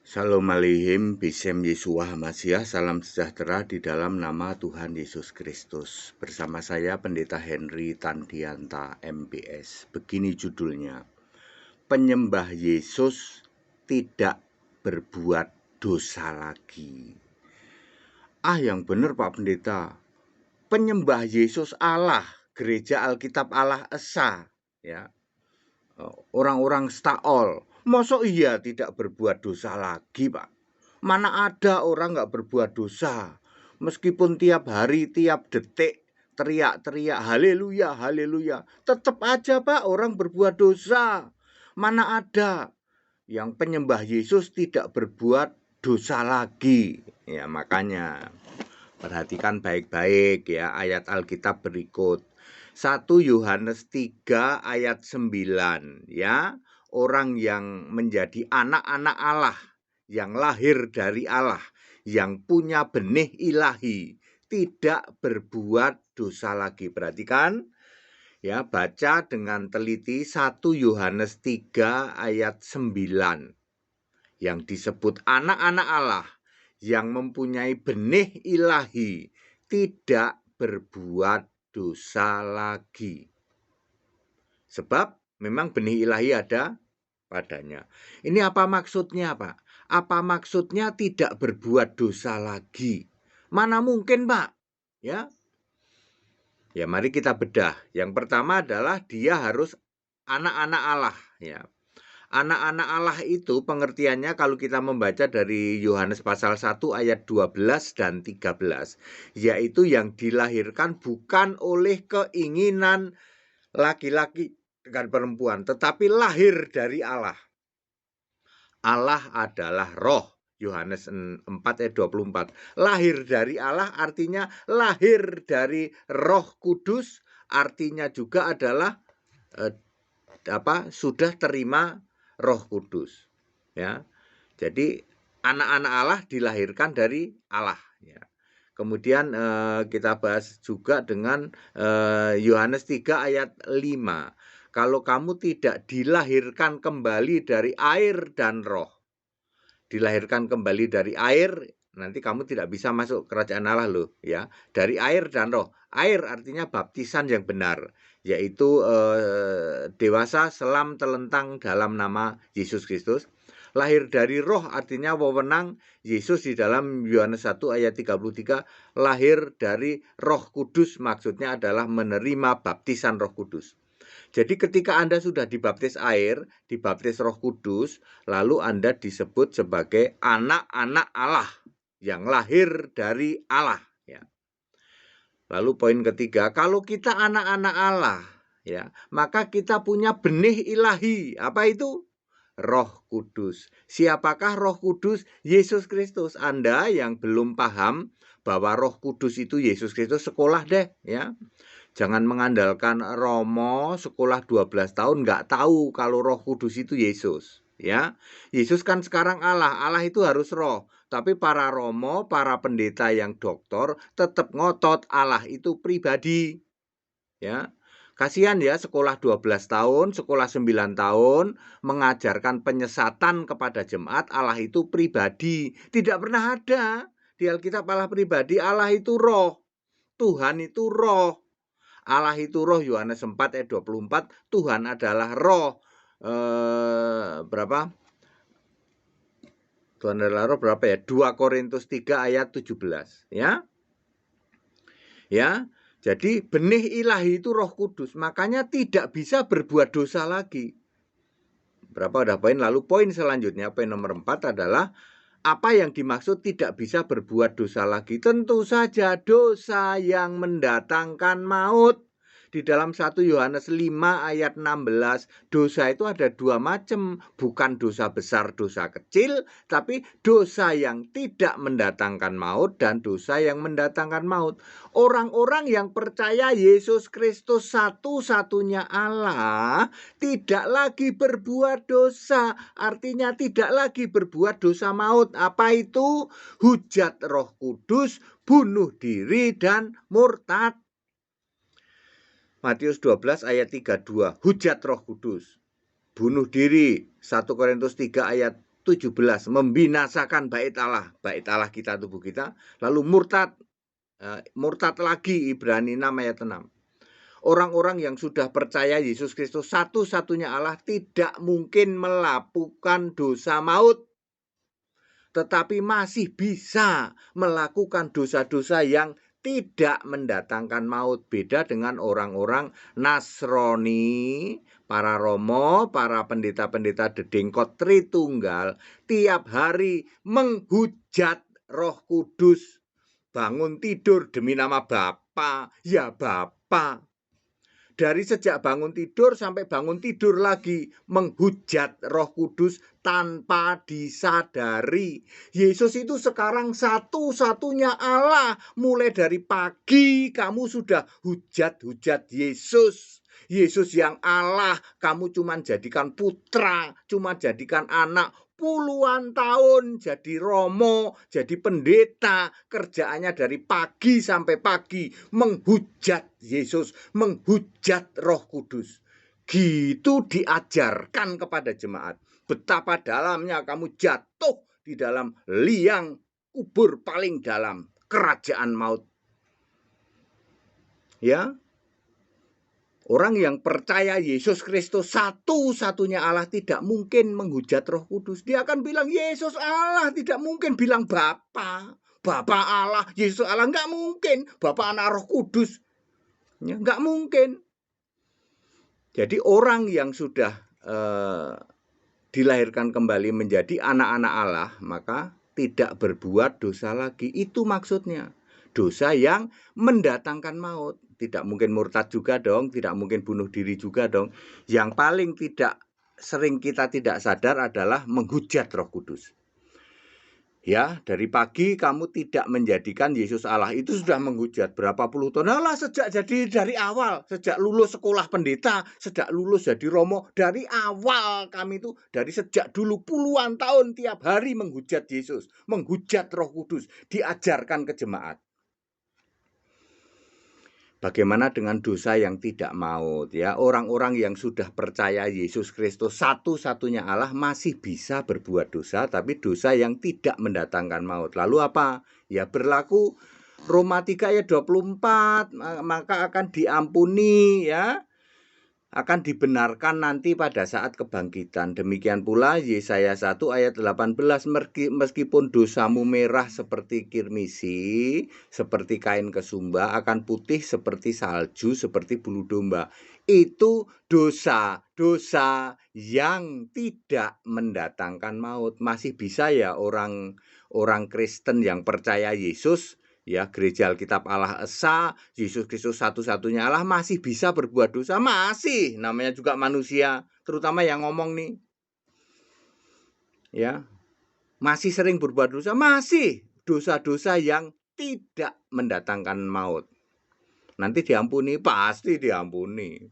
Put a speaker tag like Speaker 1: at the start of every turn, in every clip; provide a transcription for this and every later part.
Speaker 1: Shalom Aleichem, Bisem Yeshua Hamasiah, salam sejahtera di dalam nama Tuhan Yesus Kristus. Bersama saya Pendeta Henry Tandianta MPS. Begini judulnya, penyembah Yesus tidak berbuat dosa lagi. Yang benar Pak Pendeta, penyembah Yesus Allah, gereja Alkitab Allah Esa, ya. Orang-orang staol, mosok iya tidak berbuat dosa lagi Pak? Mana ada orang gak berbuat dosa? Meskipun tiap hari, tiap detik teriak-teriak haleluya, haleluya, tetap aja Pak orang berbuat dosa. Mana ada yang penyembah Yesus tidak berbuat dosa lagi? Ya makanya perhatikan baik-baik ya ayat Alkitab berikut. 1 Yohanes 3 ayat 9 ya. Orang yang menjadi anak-anak Allah, yang lahir dari Allah, yang punya benih ilahi, tidak berbuat dosa lagi. Perhatikan ya, baca dengan teliti 1 Yohanes 3 ayat 9. Yang disebut anak-anak Allah yang mempunyai benih ilahi tidak berbuat dosa lagi. Sebab memang benih ilahi ada padanya. Ini apa maksudnya, Pak? Apa maksudnya tidak berbuat dosa lagi? Mana mungkin, Pak? Ya, mari kita bedah. Yang pertama adalah dia harus anak-anak Allah, ya. Anak-anak Allah itu pengertiannya kalau kita membaca dari Yohanes pasal 1 ayat 12 dan 13, yaitu yang dilahirkan bukan oleh keinginan laki-laki dengan perempuan, tetapi lahir dari Allah. Allah adalah roh. Yohanes 4 ayat 24. Lahir dari Allah artinya lahir dari Roh Kudus, artinya juga adalah sudah terima Roh Kudus, ya. Jadi anak-anak Allah dilahirkan dari Allah, ya. Kemudian kita bahas juga dengan Yohanes 3 ayat 5. Kalau kamu tidak dilahirkan kembali dari air dan roh, dilahirkan kembali dari air, nanti kamu tidak bisa masuk kerajaan Allah loh, ya. Dari air dan roh. Air artinya baptisan yang benar, yaitu dewasa selam telentang dalam nama Yesus Kristus. Lahir dari roh artinya wewenang Yesus di dalam Yohanes 1 ayat 33, lahir dari Roh Kudus, maksudnya adalah menerima baptisan Roh Kudus. Jadi ketika Anda sudah dibaptis air, dibaptis Roh Kudus, lalu Anda disebut sebagai anak-anak Allah yang lahir dari Allah, ya. Lalu poin ketiga, kalau kita anak-anak Allah, ya, maka kita punya benih ilahi. Apa itu? Roh Kudus. Siapakah Roh Kudus? Yesus Kristus. Anda yang belum paham bahwa Roh Kudus itu Yesus Kristus, sekolah deh, ya. Jangan mengandalkan Romo sekolah 12 tahun nggak tahu kalau Roh Kudus itu Yesus, ya. Yesus kan sekarang Allah. Allah itu harus roh. Tapi para Romo, para pendeta yang doktor tetap ngotot Allah itu pribadi, ya. Kasihan ya, sekolah 12 tahun, sekolah 9 tahun, mengajarkan penyesatan kepada jemaat, Allah itu pribadi. Tidak pernah ada di Alkitab Allah pribadi. Allah itu roh, Tuhan itu roh. Allah itu roh, Yohanes 4 ayat 24, Tuhan adalah roh. Tuhan adalah roh berapa ya? 2 Korintus 3 ayat 17, ya. Ya. Jadi benih ilahi itu Roh Kudus, makanya tidak bisa berbuat dosa lagi. Berapa udah poin? Lalu poin selanjutnya, poin nomor 4 adalah apa yang dimaksud tidak bisa berbuat dosa lagi? Tentu saja dosa yang mendatangkan maut. Di dalam 1 Yohanes 5 ayat 16, dosa itu ada dua macam, bukan dosa besar, dosa kecil, tapi dosa yang tidak mendatangkan maut dan dosa yang mendatangkan maut. Orang-orang yang percaya Yesus Kristus satu-satunya Allah tidak lagi berbuat dosa, artinya tidak lagi berbuat dosa maut. Apa itu? Hujat Roh Kudus, bunuh diri, dan murtad. Matius 12 ayat 32, hujat Roh Kudus, bunuh diri. 1 Korintus 3 ayat 17, membinasakan bait Allah kita, tubuh kita, lalu murtad lagi, Ibrani 6 ayat 6. Orang-orang yang sudah percaya Yesus Kristus satu-satunya Allah tidak mungkin melakukan dosa maut, tetapi masih bisa melakukan dosa-dosa yang tidak mendatangkan maut. Beda dengan orang-orang Nasrani, para romo, para pendeta-pendeta dedengkot Tritunggal, tiap hari menghujat Roh Kudus. Bangun tidur demi nama Bapa, ya Bapa. Dari sejak bangun tidur sampai bangun tidur lagi menghujat Roh Kudus tanpa disadari. Yesus itu sekarang satu-satunya Allah. Mulai dari pagi kamu sudah hujat-hujat Yesus. Yesus yang Allah, kamu cuma jadikan putra, cuma jadikan anak. Puluhan tahun jadi romo, jadi pendeta, kerjaannya dari pagi sampai pagi menghujat Yesus, menghujat Roh Kudus. Gitu diajarkan kepada jemaat. Betapa dalamnya kamu jatuh di dalam liang kubur paling dalam, kerajaan maut. Ya, orang yang percaya Yesus Kristus satu-satunya Allah tidak mungkin menghujat Roh Kudus. Dia akan bilang Yesus Allah, tidak mungkin bilang Bapa. Bapa Allah, Yesus Allah, enggak mungkin. Bapa, Anak, Roh Kudus, ya, enggak mungkin. Jadi orang yang sudah dilahirkan kembali menjadi anak-anak Allah, maka tidak berbuat dosa lagi. Itu maksudnya. Dosa yang mendatangkan maut. Tidak mungkin murtad juga dong, tidak mungkin bunuh diri juga dong. Yang paling tidak sering kita tidak sadar adalah menghujat Roh Kudus. Ya, dari pagi kamu tidak menjadikan Yesus Allah, itu sudah menghujat berapa puluh tahun. Lah, sejak jadi dari awal, sejak lulus sekolah pendeta, sejak lulus jadi romo, dari awal kami itu dari sejak dulu puluhan tahun tiap hari menghujat Yesus, menghujat Roh Kudus, diajarkan ke jemaat. Bagaimana dengan dosa yang tidak maut, ya? Orang-orang yang sudah percaya Yesus Kristus satu-satunya Allah masih bisa berbuat dosa, tapi dosa yang tidak mendatangkan maut. Lalu apa? Ya berlaku Roma 3 ayat 24, maka akan diampuni, ya. Akan dibenarkan nanti pada saat kebangkitan. Demikian pula Yesaya 1 ayat 18, meskipun dosamu merah seperti kirmisi, seperti kain kesumba, akan putih seperti salju, seperti bulu domba. Itu dosa-dosa yang tidak mendatangkan maut. Masih bisa ya orang Kristen yang percaya Yesus, ya, gereja Alkitab Allah Esa, Yesus Kristus satu-satunya Allah, masih bisa berbuat dosa, masih. Namanya juga manusia, terutama yang ngomong nih. Ya. Masih sering berbuat dosa, masih dosa-dosa yang tidak mendatangkan maut. Nanti diampuni, pasti diampuni.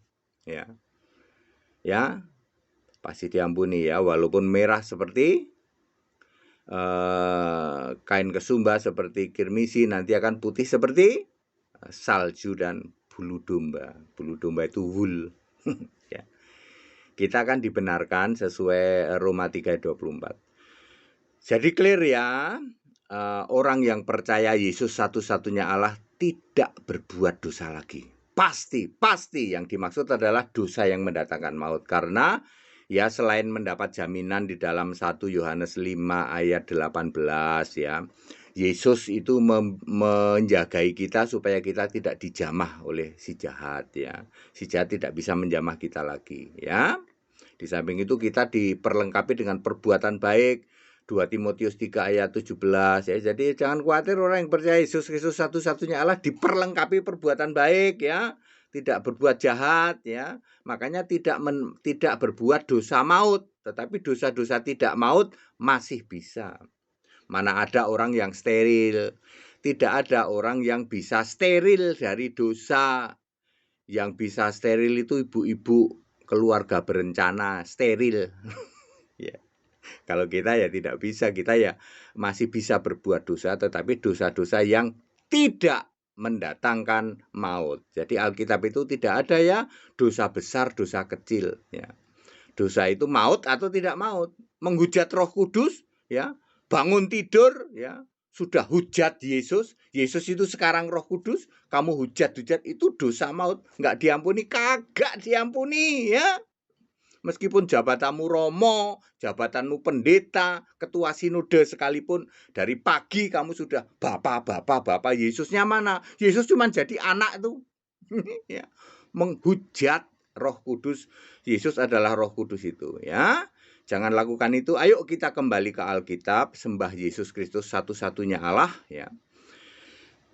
Speaker 1: Ya. Ya. Pasti diampuni ya, walaupun merah seperti kain kesumba, seperti kirmisi, nanti akan putih seperti salju dan bulu domba. Bulu domba itu wool. Ya. Kita akan dibenarkan sesuai Roma 3:24. Jadi clear ya, orang yang percaya Yesus satu-satunya Allah tidak berbuat dosa lagi. Pasti yang dimaksud adalah dosa yang mendatangkan maut. Karena ya selain mendapat jaminan di dalam 1 Yohanes 5 ayat 18 ya, Yesus itu menjagai kita supaya kita tidak dijamah oleh si jahat ya. Si jahat tidak bisa menjamah kita lagi ya. Di samping itu kita diperlengkapi dengan perbuatan baik. 2 Timotius 3 ayat 17 ya. Jadi jangan khawatir, orang yang percaya Yesus Kristus satu-satunya Allah diperlengkapi perbuatan baik ya. Tidak berbuat jahat ya. Makanya tidak berbuat dosa maut, tetapi dosa-dosa tidak maut masih bisa. Mana ada orang yang steril. Tidak ada orang yang bisa steril dari dosa. Yang bisa steril itu ibu-ibu keluarga berencana, steril. Ya. Kalau kita ya tidak bisa, kita ya masih bisa berbuat dosa, tetapi dosa-dosa yang tidak mendatangkan maut. Jadi Alkitab itu tidak ada ya dosa besar, dosa kecil ya. Dosa itu maut atau tidak maut. menghujat Roh Kudus, ya, bangun tidur, ya, sudah hujat Yesus. Yesus itu sekarang Roh Kudus, kamu hujat-hujat, itu dosa maut, nggak diampuni, kagak diampuni, ya. Meskipun jabatanmu romo, jabatanmu pendeta, ketua sinode sekalipun, dari pagi kamu sudah bapak, Yesusnya mana? Yesus cuma jadi anak itu. Ya, menghujat Roh Kudus. Yesus adalah Roh Kudus itu, ya. Jangan lakukan itu. Ayo kita kembali ke Alkitab, sembah Yesus Kristus satu-satunya Allah, ya.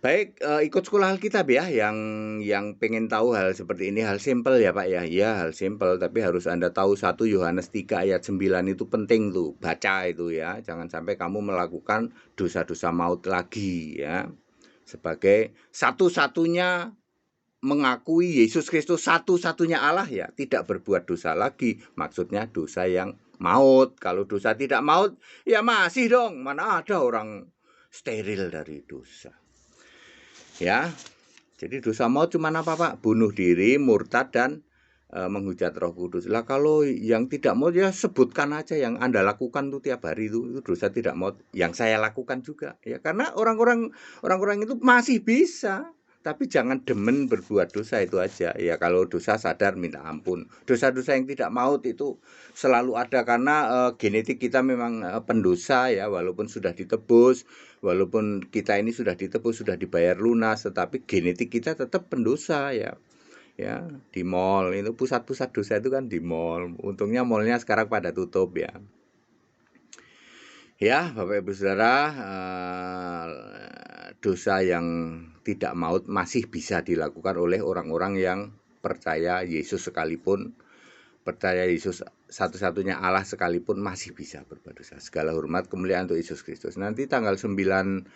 Speaker 1: Baik, ikut sekolah Alkitab ya, yang pengen tahu hal seperti ini, hal simpel ya Pak ya. Ya, hal simpel, tapi harus Anda tahu 1 Yohanes 3 ayat 9 itu penting tuh, baca itu ya. Jangan sampai kamu melakukan dosa-dosa maut lagi ya. Sebagai satu-satunya mengakui Yesus Kristus satu-satunya Allah ya, tidak berbuat dosa lagi. Maksudnya dosa yang maut. Kalau dosa tidak maut, ya masih dong. Mana ada orang steril dari dosa. Ya, jadi dosa maut cuma apa Pak? Bunuh diri, murtad, dan menghujat Roh Kudus. Lah kalau yang tidak maut ya sebutkan aja yang Anda lakukan tuh tiap hari itu dosa tidak maut. Yang saya lakukan juga ya, karena orang-orang itu masih bisa. Tapi jangan demen berbuat dosa, itu aja. Ya kalau dosa sadar minta ampun. Dosa-dosa yang tidak maut itu selalu ada karena genetik kita memang pendosa ya, walaupun sudah ditebus, walaupun kita ini sudah ditebus, sudah dibayar lunas, tetapi genetik kita tetap pendosa ya. Ya, di mall itu pusat-pusat dosa itu kan di mall. Untungnya mallnya sekarang pada tutup ya. Ya, Bapak Ibu Saudara, dosa yang tidak maut masih bisa dilakukan oleh orang-orang yang percaya Yesus sekalipun, percaya Yesus satu-satunya Allah sekalipun masih bisa berbuat dosa. Segala hormat kemuliaan untuk Yesus Kristus. Nanti tanggal 9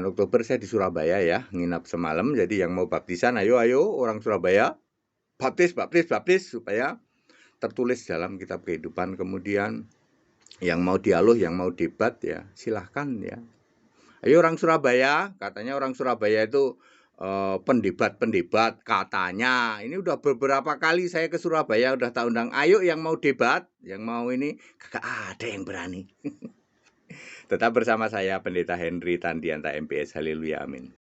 Speaker 1: Oktober saya di Surabaya ya, nginap semalam. Jadi yang mau baptisan, ayo orang Surabaya, baptis supaya tertulis dalam kitab kehidupan. Kemudian yang mau dialog, yang mau debat ya silahkan ya. Ayo orang Surabaya, katanya orang Surabaya itu pendebat katanya. Ini udah beberapa kali saya ke Surabaya, udah tak undang. Ayo yang mau debat, yang mau ini, kagak ada yang berani. Tetap bersama saya Pendeta Henry Tandianta MPS. Haleluya, amin.